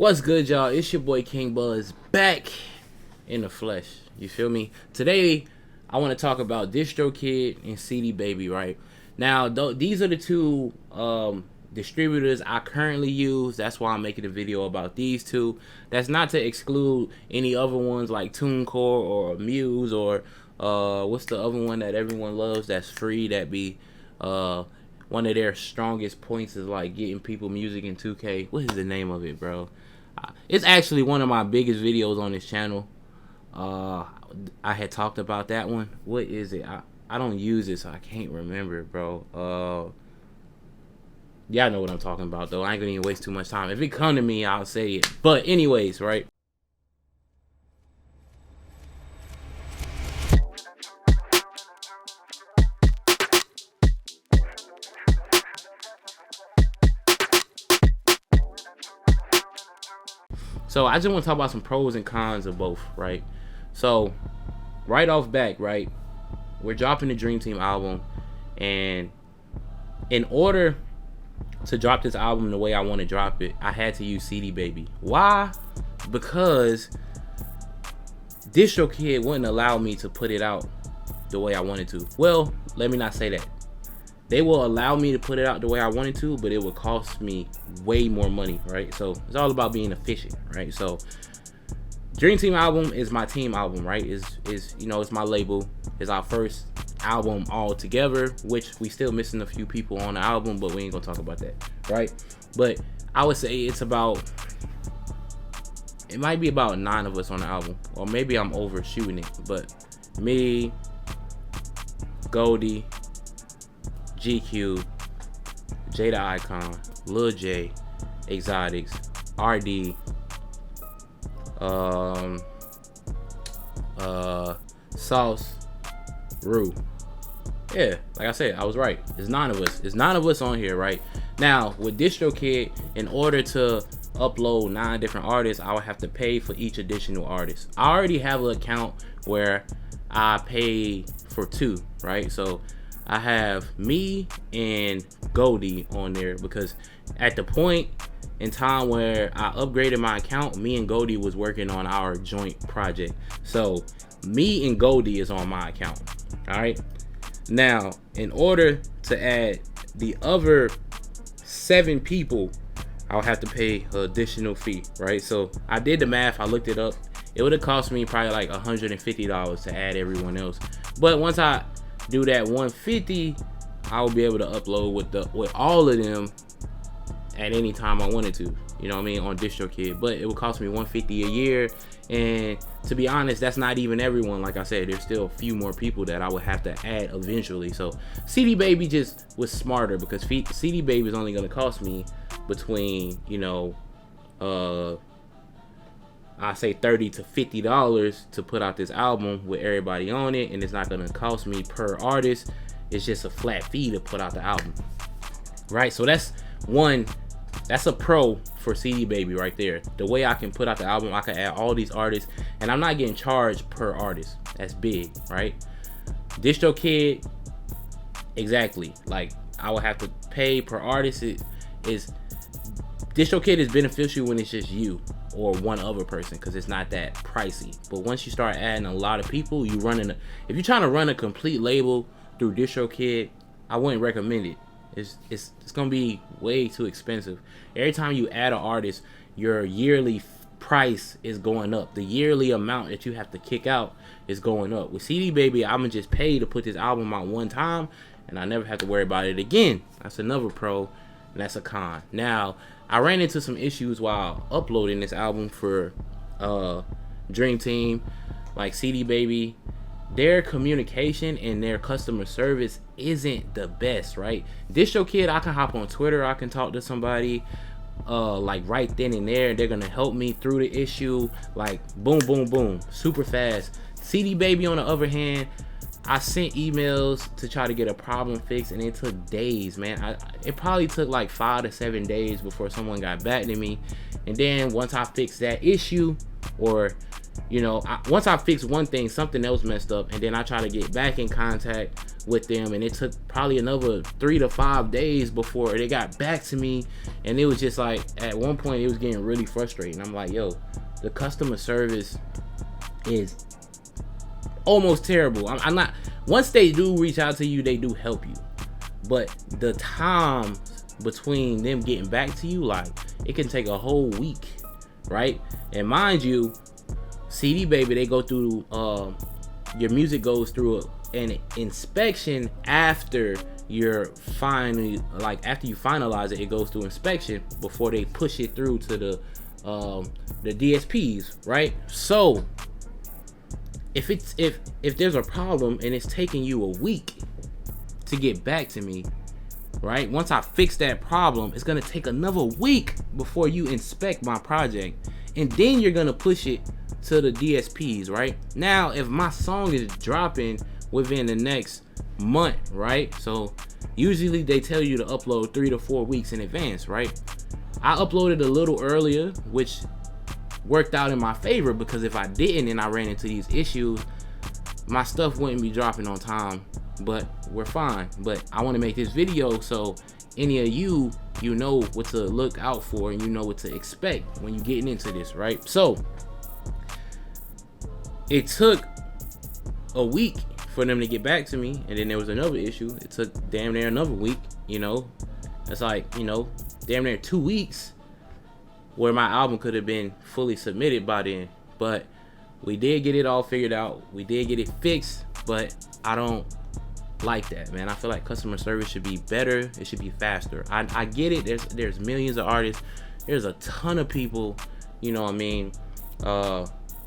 What's good, y'all? It's your boy King Buzz back in the flesh. You feel me? Today, I want to talk about Distrokid and CD Baby, right? Now, these are the two distributors I currently use. That's why I'm making a video about these two. That's not to exclude any other ones like TuneCore or Muse or what's the other one that everyone loves that's free that be one of their strongest points is like getting people music in 2K. What is the name of it, bro? It's actually one of my biggest videos on this channel. I had talked about that one. What is it? I don't use it, so I can't remember, bro. Y'all know what I'm talking about, though. I ain't gonna even waste too much time. If it come to me, I'll say it. But anyways, right? So I just want to talk about some pros and cons of both, right? So right off back, right, we're dropping the Dream Team album, and in order to drop this album the way I want to drop it, I had to use CD Baby. Why? Because Distrokid wouldn't allow me to put it out the way I wanted to. Well, let me not say that. They will allow me to put it out the way I wanted to, but it would cost me way more money, right? So it's all about being efficient, right? So Dream Team album is my team album, right? Is you know, it's my label. It's our first album all together, which we still missing a few people on the album, but we ain't gonna talk about that, right? But I would say it might be about 9 of us on the album, or maybe I'm overshooting it, but me, Goldie, GQ, Jada Icon, Lil J, Exotics, RD, Sauce, Rue. Yeah, like I said, I was right. There's 9 of us. There's 9 of us on here, right? Now, with Distrokid, in order to upload 9 different artists, I would have to pay for each additional artist. I already have an account where I pay for 2, right? So I have me and Goldie on there because at the point in time where I upgraded my account, me and Goldie was working on our joint project. So me and Goldie is on my account. All right. Now, in order to add the other 7 people, I'll have to pay an additional fee, right? So I did the math. I looked it up. It would have cost me probably like $150 to add everyone else. But once I do that $150, I will be able to upload with all of them at any time I wanted to, you know what I mean, on Distrokid. But it would cost me $150 a year, and to be honest, that's not even everyone. Like I said, there's still a few more people that I would have to add eventually. So CD Baby just was smarter because CD Baby is only going to cost me between, you know, I say $30 to $50 to put out this album with everybody on it, and it's not gonna cost me per artist. It's just a flat fee to put out the album, right? So that's a pro for CD Baby right there. The way I can put out the album, I can add all these artists, and I'm not getting charged per artist. That's big, right? Distrokid, exactly. Like I would have to pay per artist. Distrokid is beneficial when it's just you or one other person because it's not that pricey. But once you start adding a lot of people, if you're trying to run a complete label through Distrokid, I wouldn't recommend it. It's gonna be way too expensive. Every time you add an artist, your yearly price is going up. The yearly amount that you have to kick out is going up. With CD Baby, I'm gonna just pay to put this album out one time, and I never have to worry about it again. That's another pro, and that's a con. Now, I ran into some issues while uploading this album for Dream Team, like CD Baby. Their communication and their customer service isn't the best, right? Distrokid, I can hop on Twitter, I can talk to somebody like right then and there. They're gonna help me through the issue, like boom, boom, boom, super fast. CD Baby, on the other hand, I sent emails to try to get a problem fixed, and it took days, man. It probably took like 5 to 7 days before someone got back to me. And then once I fixed that issue, or you know, once I fixed one thing, something else messed up, and then I try to get back in contact with them, and it took probably another 3 to 5 days before they got back to me. And it was just like, at one point it was getting really frustrating. I'm like, yo, the customer service is almost terrible. I'm not, once they do reach out to you, they do help you, but the time between them getting back to you, like, it can take a whole week, right? And mind you, CD Baby, they go through your music goes through an inspection after you're finally, like, after you finalize it, it goes through inspection before they push it through to the DSPs, right? So if there's a problem and it's taking you a week to get back to me, right? Once I fix that problem, it's gonna take another week before you inspect my project, and then you're gonna push it to the DSPs, right? Now, if my song is dropping within the next month, right? So usually they tell you to upload 3 to 4 weeks in advance, right? I uploaded a little earlier, which worked out in my favor, because if I didn't and I ran into these issues, my stuff wouldn't be dropping on time. But we're fine. But I want to make this video so any of you know what to look out for, and you know what to expect when you're getting into this, right? So it took a week for them to get back to me, and then there was another issue. It took damn near another week, you know. It's like, you know, damn near 2 weeks where my album could have been fully submitted by then. But we did get it all figured out. We did get it fixed, but I don't like that, man. I feel like customer service should be better. It should be faster. I get it. There's millions of artists. There's a ton of people, you know what I mean,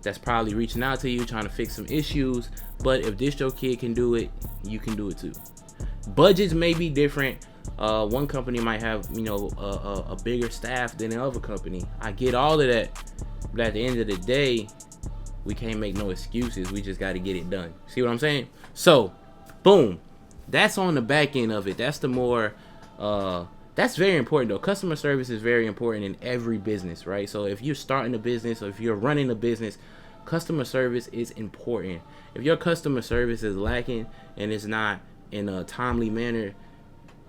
that's probably reaching out to you trying to fix some issues. But if Distrokid can do it, you can do it too. Budgets may be different. One company might have, you know, a bigger staff than the other company. I get all of that, but at the end of the day, we can't make no excuses. We just got to get it done. See what I'm saying? So boom, that's on the back end of it. That's the more that's very important though. Customer service is very important in every business, right? So if you're starting a business, or if you're running a business, customer service is important. If your customer service is lacking and it's not in a timely manner,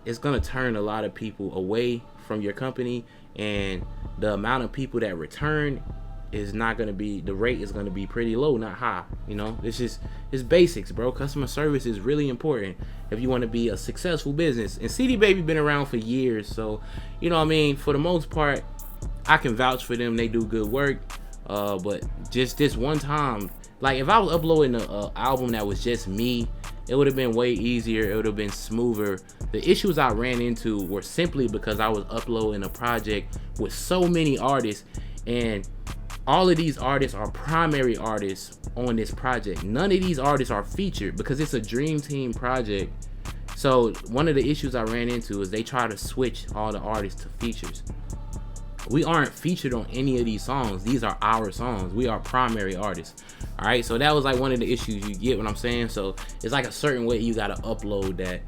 it's gonna turn a lot of people away from your company, and the amount of people that return is not gonna be, the rate is gonna be pretty low, not high. You know, it's basics, bro. Customer service is really important if you want to be a successful business. And CD Baby been around for years, so you know what I mean, for the most part I can vouch for them. They do good work. But just this one time, like, if I was uploading an album that was just me, it would have been way easier. It would have been smoother. The issues I ran into were simply because I was uploading a project with so many artists, and all of these artists are primary artists on this project. None of these artists are featured because it's a dream team project. So one of the issues I ran into is they try to switch all the artists to features. We aren't featured on any of these songs. These are our songs. We are primary artists. All right, so that was like one of the issues. You get what I'm saying? So it's like a certain way you got to upload that.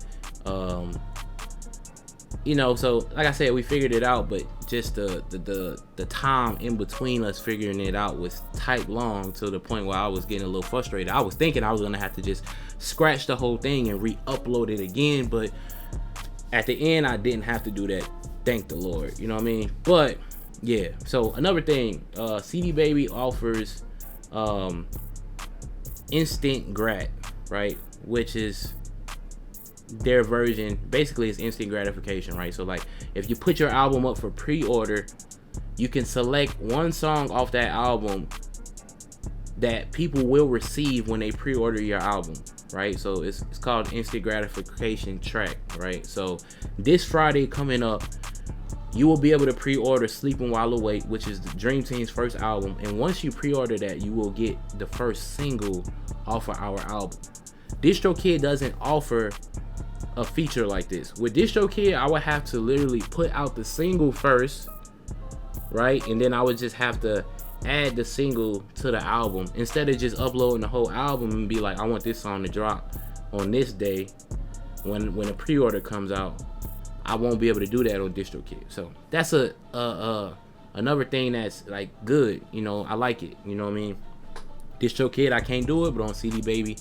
You know, so like I said, we figured it out, but just the time in between us figuring it out was tight long, to the point where I was getting a little frustrated. I was thinking I was gonna have to just scratch the whole thing and re-upload it again, but at the end I didn't have to do that. Thank the Lord, you know what I mean? But yeah, so another thing, CD Baby offers instant grat, right? Which is their version, basically it's instant gratification, right? So like, if you put your album up for pre-order, you can select one song off that album that people will receive when they pre-order your album, right? So it's called instant gratification track, right? So this Friday coming up, you will be able to pre-order Sleeping While Awake, which is the Dream Team's first album. And once you pre-order that, you will get the first single off of our album. Distrokid doesn't offer a feature like this. With Distrokid, I would have to literally put out the single first, right? And then I would just have to add the single to the album, instead of just uploading the whole album and be like, I want this song to drop on this day. When a pre-order comes out, I won't be able to do that on Distrokid. So that's another thing that's like good, you know. I like it, you know what I mean? Distrokid, I can't do it, but on CD Baby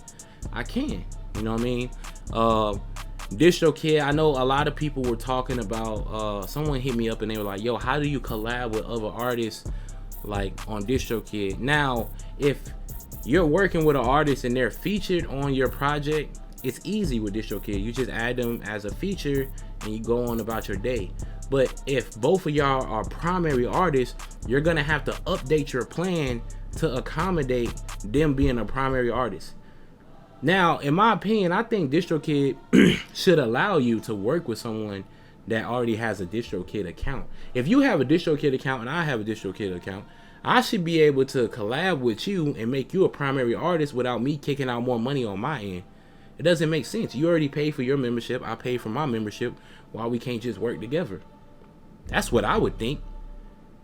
I can, You know what I mean? Distrokid, I know a lot of people were talking about, someone hit me up and they were like, yo, how do you collab with other artists like on Distrokid? Now, if you're working with an artist and they're featured on your project, it's easy with Distrokid. You just add them as a feature and you go on about your day. But if both of y'all are primary artists, you're gonna have to update your plan to accommodate them being a primary artist. Now, in my opinion, I think Distrokid should allow you to work with someone that already has a Distrokid account. If you have a Distrokid account and I have a Distrokid account, I should be able to collab with you and make you a primary artist without me kicking out more money on my end. It doesn't make sense. You already paid for your membership. I paid for my membership. Why we can't just work together? That's what I would think.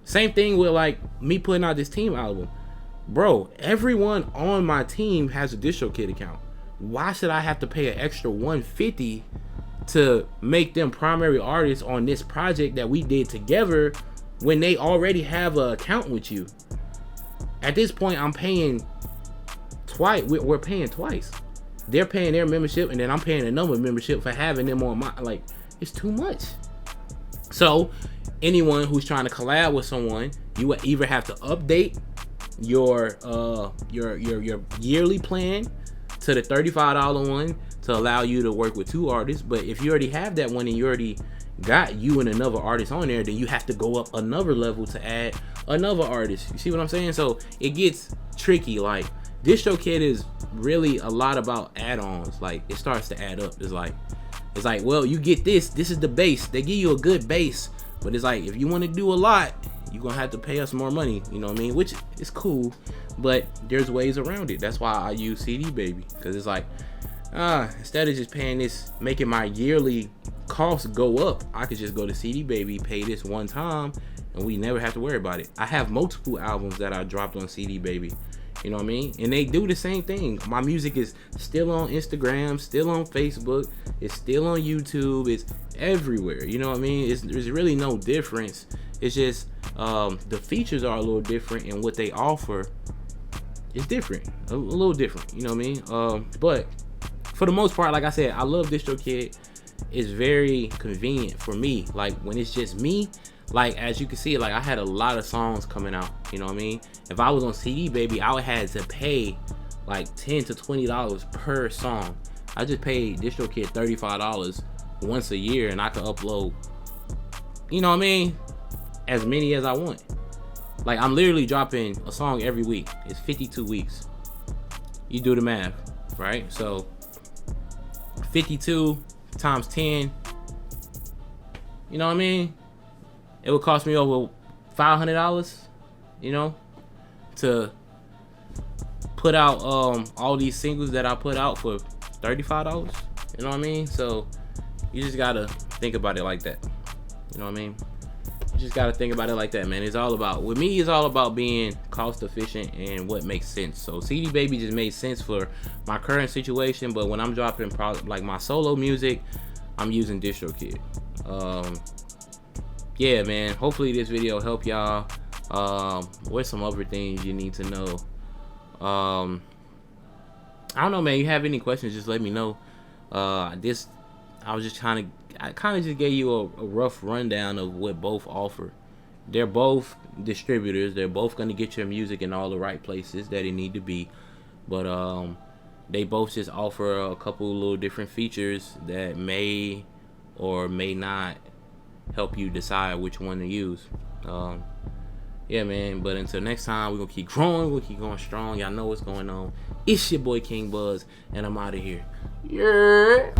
Same thing with like me putting out this team album. Bro, everyone on my team has a Distrokid account. Why should I have to pay an extra $150 to make them primary artists on this project that we did together when they already have an account with you? At this point, I'm paying twice. We're paying twice. They're paying their membership, and then I'm paying another membership for having them on my, like, it's too much. So anyone who's trying to collab with someone, you would either have to update your yearly plan to the $35 one to allow you to work with 2 artists. But if you already have that one and you already got you and another artist on there, then you have to go up another level to add another artist. You see what I'm saying? So it gets tricky. Like, Distrokid is really a lot about add-ons. Like, it starts to add up. It's like, well, you get this is the base. They give you a good base, but it's like, if you want to do a lot, you're gonna have to pay us more money. You know what I mean? Which is cool, but there's ways around it. That's why I use CD Baby, because it's like, instead of just paying this, making my yearly costs go up, I could just go to CD Baby, pay this one time, and we never have to worry about it. I have multiple albums that I dropped on CD Baby. You know what I mean? And they do the same thing. My music is still on Instagram, still on Facebook, it's still on YouTube, it's everywhere. You know what I mean? There's really no difference. It's just the features are a little different, and what they offer is different, a little different. You know what I mean? But for the most part, like I said, I love Distrokid. It's very convenient for me. Like, when it's just me, like, as you can see, like, I had a lot of songs coming out. You know what I mean? If I was on CD Baby, I would have to pay like $10 to $20 per song. I just paid Distrokid $35 once a year, and I could upload, you know what I mean, as many as I want. Like, I'm literally dropping a song every week. It's 52 weeks. You do the math, right? So 52 times 10, you know what I mean? It would cost me over $500, you know, to put out all these singles that I put out for $35. You know what I mean? So you just gotta think about it like that. You know what I mean? You just gotta think about it like that, man. It's all about, with me, it's all about being cost efficient and what makes sense. So CD Baby just made sense for my current situation, but when I'm dropping like my solo music, I'm using Distrokid. Yeah, man, hopefully this video helped y'all. What's some other things you need to know? I don't know, man. You have any questions, just let me know. I was just kind of just gave you a rough rundown of what both offer. They're both distributors. They're both going to get your music in all the right places that it need to be. But they both just offer a couple little different features that may or may not help you decide which one to use. Yeah, man, but until next time, we're gonna keep growing, we'll keep going strong. Y'all know what's going on. It's your boy King Buzz, and I'm out of here. Yeah.